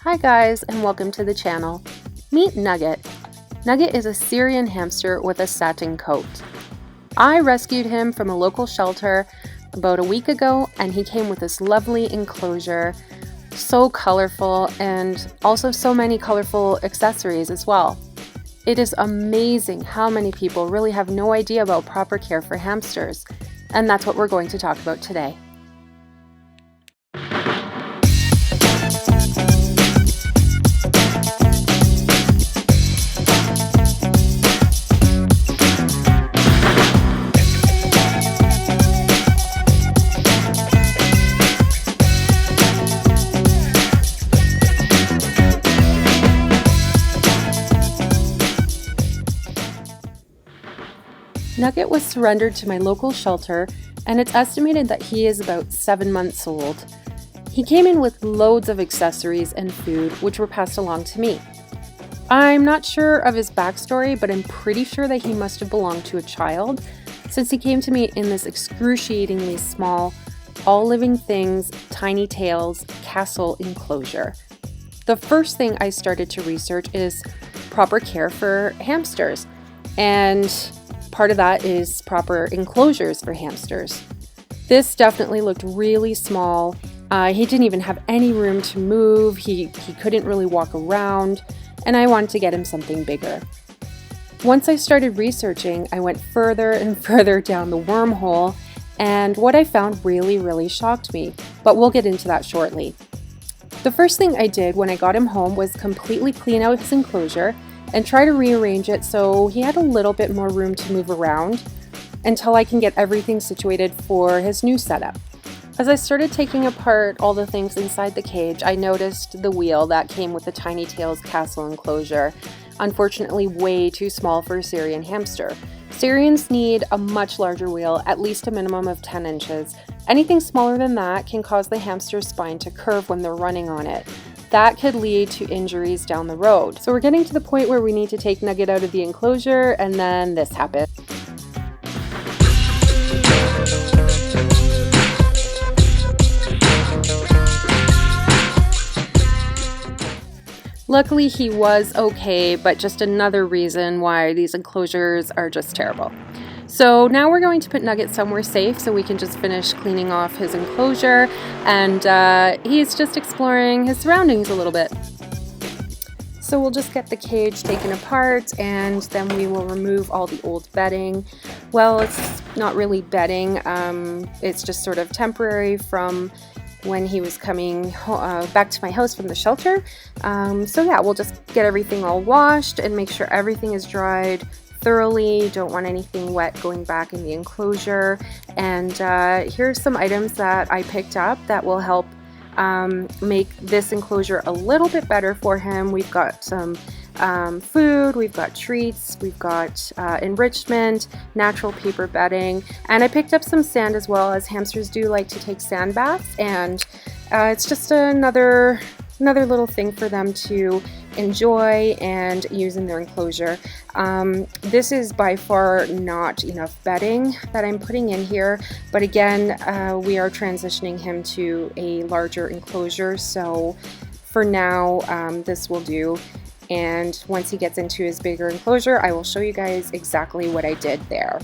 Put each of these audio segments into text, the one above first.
Hi guys, and welcome to the channel. Meet Nugget. Nugget is a Syrian hamster with a satin coat. I rescued him from a local shelter about a week ago, and he came with this lovely enclosure, so colorful, and also so many colorful accessories as well. It is amazing how many people really have no idea about proper care for hamsters, and that's what we're going to talk about today. Nugget was surrendered to my local shelter, and it's estimated that he is about 7 months old. He came in with loads of accessories and food, which were passed along to me. I'm not sure of his backstory, but I'm pretty sure that he must have belonged to a child, since he came to me in this excruciatingly small, all living things, tiny tails, castle enclosure. The first thing I started to research is proper care for hamsters, and part of that is proper enclosures for hamsters. This definitely looked really small. He didn't even have any room to move. He couldn't really walk around, and I wanted to get him something bigger. Once I started researching, I went further and further down the wormhole, and what I found really shocked me, but we'll get into that shortly. The first thing I did when I got him home was completely clean out his enclosure and try to rearrange it so he had a little bit more room to move around until I can get everything situated for his new setup. As I started taking apart all the things inside the cage, I noticed the wheel that came with the Tiny Tails castle enclosure. Unfortunately, way too small for a Syrian hamster. Syrians need a much larger wheel, at least a minimum of 10 inches. Anything smaller than that can cause the hamster's spine to curve when they're running on it. That could lead to injuries down the road. So we're getting to the point where we need to take Nugget out of the enclosure, and then this happened. Luckily, he was okay, but just another reason why these enclosures are just terrible. So now we're going to put Nugget somewhere safe so we can just finish cleaning off his enclosure, and he's just exploring his surroundings a little bit. So we'll just get the cage taken apart, and then we will remove all the old bedding. Well, it's not really bedding, it's just sort of temporary from when he was coming back to my house from the shelter. So yeah, we'll just get everything all washed and make sure everything is dried thoroughly. Don't want anything wet going back in the enclosure. And here's some items that I picked up that will help make this enclosure a little bit better for him. We've got some food, we've got treats, we've got enrichment, natural paper bedding, and I picked up some sand as well, as hamsters do like to take sand baths, and it's just another little thing for them to enjoy and use in their enclosure. This is by far not enough bedding that I'm putting in here, but again, we are transitioning him to a larger enclosure, so for now this will do. And once he gets into his bigger enclosure, I will show you guys exactly what I did there.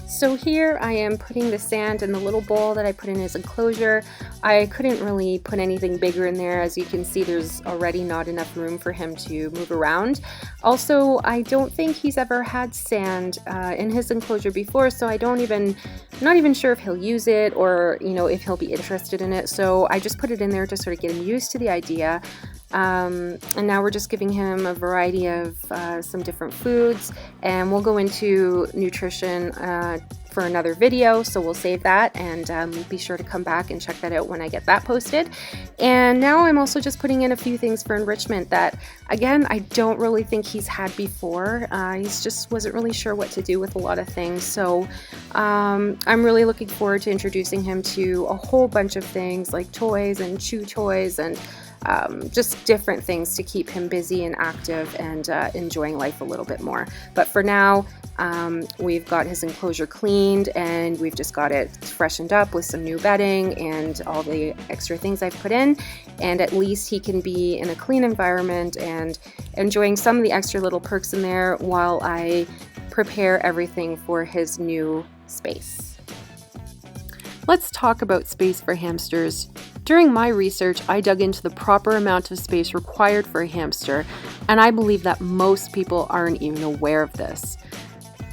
So here I am putting the sand in the little bowl that I put in his enclosure. I couldn't really put anything bigger in there. As you can see, there's already not enough room for him to move around. Also, I don't think he's ever had sand in his enclosure before, so I'm not even sure if he'll use it or if he'll be interested in it. So I just put it in there to sort of get him used to the idea. And now we're just giving him a variety of some different foods, and we'll go into nutrition for another video, so we'll save that, and be sure to come back and check that out when I get that posted. And now I'm also just putting in a few things for enrichment that, again, I don't really think he's had before. He's just wasn't really sure what to do with a lot of things, so I'm really looking forward to introducing him to a whole bunch of things like toys and chew toys and just different things to keep him busy and active and enjoying life a little bit more. But for now, We've got his enclosure cleaned, and we've just got it freshened up with some new bedding and all the extra things I've put in, and at least he can be in a clean environment and enjoying some of the extra little perks in there while I prepare everything for his new space. Let's talk about space for hamsters. During my research, I dug into the proper amount of space required for a hamster, and I believe that most people aren't even aware of this.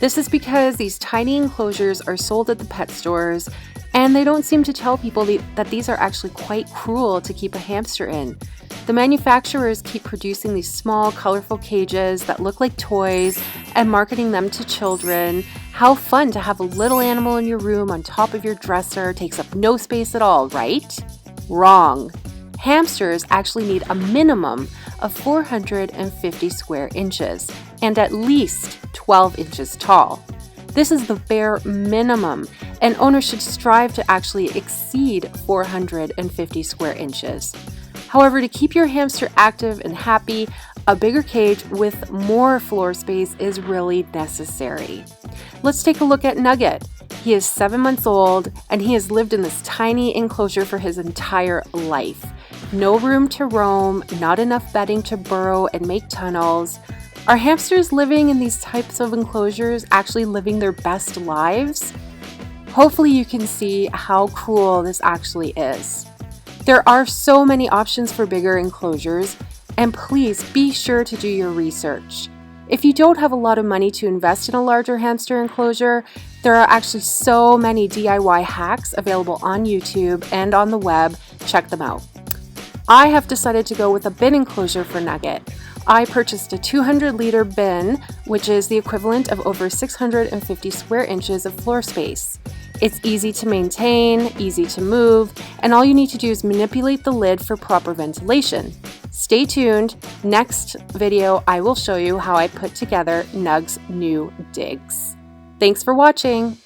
This is because these tiny enclosures are sold at the pet stores, and they don't seem to tell people that these are actually quite cruel to keep a hamster in. The manufacturers keep producing these small, colorful cages that look like toys and marketing them to children. How fun to have a little animal in your room on top of your dresser, takes up no space at all, right? Wrong. Hamsters actually need a minimum of 450 square inches and at least 12 inches tall. This is the bare minimum, and owners should strive to actually exceed 450 square inches. However, to keep your hamster active and happy, a bigger cage with more floor space is really necessary. Let's take a look at Nugget. He is 7 months old, and he has lived in this tiny enclosure for his entire life. No room to roam, not enough bedding to burrow and make tunnels. Are hamsters living in these types of enclosures actually living their best lives? Hopefully you can see how cruel this actually is. There are so many options for bigger enclosures, and please be sure to do your research. If you don't have a lot of money to invest in a larger hamster enclosure, there are actually so many DIY hacks available on YouTube and on the web. Check them out. I have decided to go with a bin enclosure for Nugget. I purchased a 200-liter bin, which is the equivalent of over 650 square inches of floor space. It's easy to maintain, easy to move, and all you need to do is manipulate the lid for proper ventilation. Stay tuned. Next video, I will show you how I put together Nug's new digs. Thanks for watching.